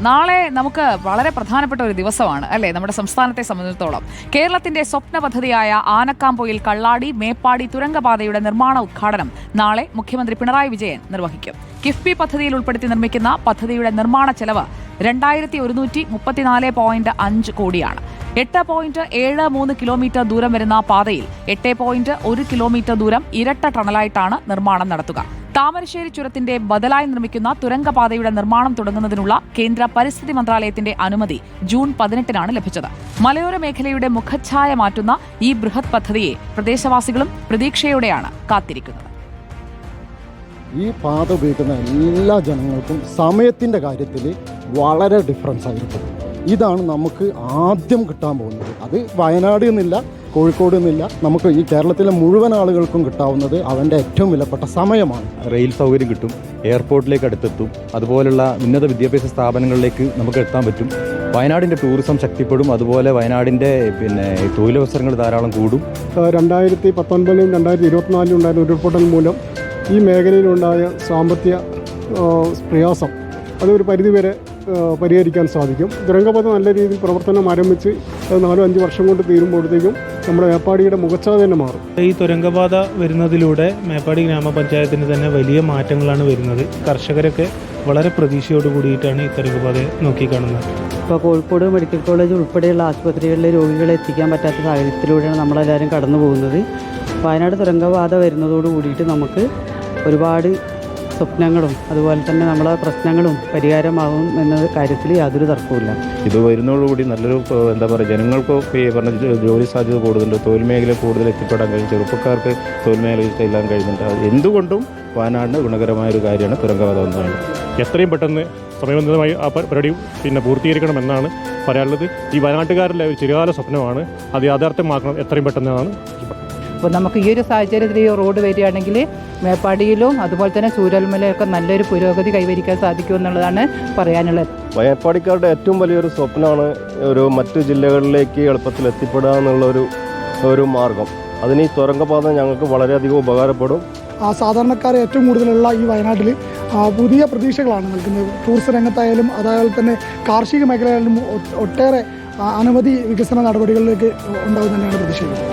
നാളെ നമുക്ക് വളരെ പ്രധാനപ്പെട്ട ഒരു ദിവസമാണ് അല്ലേ നമ്മുടെ സംസ്ഥാനത്തെ സംബന്ധിച്ചിടത്തോളം. കേരളത്തിന്റെ സ്വപ്ന പദ്ധതിയായ ആനക്കാംപൊയിൽ കള്ളാടി മേപ്പാടി തുരങ്കപാതയുടെ നിർമ്മാണ ഉദ്ഘാടനം നാളെ മുഖ്യമന്ത്രി പിണറായി വിജയൻ നിർവഹിക്കും. കിഫ്ബി പദ്ധതിയിൽ ഉൾപ്പെടുത്തി നിർമ്മിക്കുന്ന പദ്ധതിയുടെ നിർമ്മാണ ചെലവ് 2134.5 കോടിയാണ്. 8.73 കിലോമീറ്റർ ദൂരം വരുന്ന പാതയിൽ 8.1 കിലോമീറ്റർ ദൂരം ഇരട്ട ടണലായിട്ടാണ് നിർമ്മാണം നടത്തുക. താമരശ്ശേരി ചുരത്തിന്റെ ബദലായി നിർമ്മിക്കുന്ന തുരങ്കപാതയുടെ നിർമ്മാണം തുടങ്ങുന്നതിനുള്ള കേന്ദ്ര പരിസ്ഥിതി മന്ത്രാലയത്തിന്റെ അനുമതി ജൂൺ 18-നാണ് ലഭിച്ചത്. മലയോര മേഖലയുടെ മുഖച്ഛായ മാറ്റുന്ന ഈ ബൃഹത് പദ്ധതിയെ പ്രദേശവാസികളും പ്രതീക്ഷയോടെയാണ് കാത്തിരിക്കുന്നത്. ഈ പാത ഉപയോഗിക്കുന്ന എല്ലാ ജനങ്ങൾക്കും സമയത്തിൻ്റെ കാര്യത്തിൽ വളരെ ഡിഫറൻസ് ആയിരിക്കും. ഇതാണ് നമുക്ക് ആദ്യം കിട്ടാൻ പോകുന്നത്. അത് വയനാട് എന്നില്ല, കോഴിക്കോട് എന്നില്ല, നമുക്ക് ഈ കേരളത്തിലെ മുഴുവൻ ആളുകൾക്കും കിട്ടാവുന്നത് അവൻ്റെ ഏറ്റവും വിലപ്പെട്ട സമയമാണ്. റെയിൽ സൗകര്യം കിട്ടും, എയർപോർട്ടിലേക്ക് അടുത്തെത്തും, അതുപോലുള്ള ഉന്നത വിദ്യാഭ്യാസ സ്ഥാപനങ്ങളിലേക്ക് നമുക്ക് എത്താൻ പറ്റും. വയനാടിൻ്റെ ടൂറിസം ശക്തിപ്പെടും. അതുപോലെ വയനാടിൻ്റെ തൊഴിലവസരങ്ങൾ ധാരാളം കൂടും. 2019-ലും 2024-ലും ഉണ്ടായിരുന്ന ഉരുൾപൊട്ടൽ മൂലം ഈ മേഖലയിലുണ്ടായ സാമ്പത്തിക പ്രയാസം അതൊരു പരിധിവരെ പരിഹരിക്കാൻ സാധിക്കും. തുരങ്കപാത നല്ല രീതിയിൽ പ്രവർത്തനം ആരംഭിച്ച് 4-5 വർഷം കൊണ്ട് തീരുമ്പോഴത്തേക്കും നമ്മുടെ മേപ്പാടിയുടെ മുഖച്ഛായ തന്നെ മാറും. ഈ തുരങ്കപാത വരുന്നതിലൂടെ മേപ്പാടി ഗ്രാമപഞ്ചായത്തിന് തന്നെ വലിയ മാറ്റങ്ങളാണ് വരുന്നത്. കർഷകരൊക്കെ വളരെ പ്രതീക്ഷയോട് കൂടിയിട്ടാണ് ഈ തുരങ്കപാതയെ നോക്കിക്കാണുന്നത്. ഇപ്പോൾ കോഴിക്കോട് മെഡിക്കൽ കോളേജ് ഉൾപ്പെടെയുള്ള ആശുപത്രികളിലെ രോഗികളെ എത്തിക്കാൻ പറ്റാത്ത സാഹചര്യത്തിലൂടെയാണ് നമ്മളെല്ലാവരും കടന്നു പോകുന്നത്. വയനാട് തുരങ്കപാത വരുന്നതോട് കൂടിയിട്ട് നമുക്ക് ഒരുപാട് സ്വപ്നങ്ങളും അതുപോലെ തന്നെ നമ്മളെ പ്രശ്നങ്ങളും പരിഹാരമാകും എന്ന കാര്യത്തിൽ യാതൊരു തർക്കവുമില്ല. ഇത് വരുന്നതോടുകൂടി നല്ലൊരു ജനങ്ങൾക്ക് പറഞ്ഞ ജോലി സാധ്യത കൂടുതലുണ്ട്, തൊഴിൽ മേഖല കൂടുതൽ എത്തിപ്പെടാൻ കഴിയും, ചെറുപ്പക്കാർക്ക് തൊഴിൽ മേഖലയിൽ ചെല്ലാൻ കഴിയുന്നുണ്ട്. എന്തുകൊണ്ടും വയനാടിന് ഗുണകരമായൊരു കാര്യമാണ് തുരങ്കപാത എന്നാണ്. എത്രയും പെട്ടെന്ന് സമയബന്ധിതമായി ആ പരിപാടി പൂർത്തീകരിക്കണമെന്നാണ് പറയാനുള്ളത്. ഈ വയനാട്ടുകാരുടെ ഒരു ചിരകാല സ്വപ്നമാണ്, അത് യാഥാർത്ഥ്യമാക്കണം എത്രയും പെട്ടെന്നാണ്. അപ്പോൾ നമുക്ക് ഈ ഒരു സാഹചര്യത്തിൽ ഈ റോഡ് വരികയാണെങ്കിൽ മേപ്പാടിയിലും അതുപോലെ തന്നെ ചൂരൽമലയൊക്കെ നല്ലൊരു പുരോഗതി കൈവരിക്കാൻ സാധിക്കുമെന്നുള്ളതാണ് പറയാനുള്ളത്. മേപ്പാടിക്കാരുടെ ഏറ്റവും വലിയൊരു സ്വപ്നമാണ് മറ്റു ജില്ലകളിലേക്ക് എളുപ്പത്തിൽ എത്തിപ്പെടുക എന്നുള്ള മാർഗം. അതിന് ഈ തുരങ്കപാത ഞങ്ങൾക്ക് വളരെയധികം ഉപകാരപ്പെടും. സാധാരണക്കാരെ ഏറ്റവും കൂടുതലുള്ള ഈ വയനാട്ടിൽ പുതിയ പ്രതീക്ഷകളാണ് നൽകുന്നത്. ടൂറിസം രംഗത്തായാലും അതുപോലെ തന്നെ കാർഷിക മേഖലയിലും ഒട്ടേറെ അനവധി വികസന നടപടികളിലേക്ക് ഉണ്ടാകും തന്നെയാണ് പ്രതീക്ഷിക്കുന്നത്.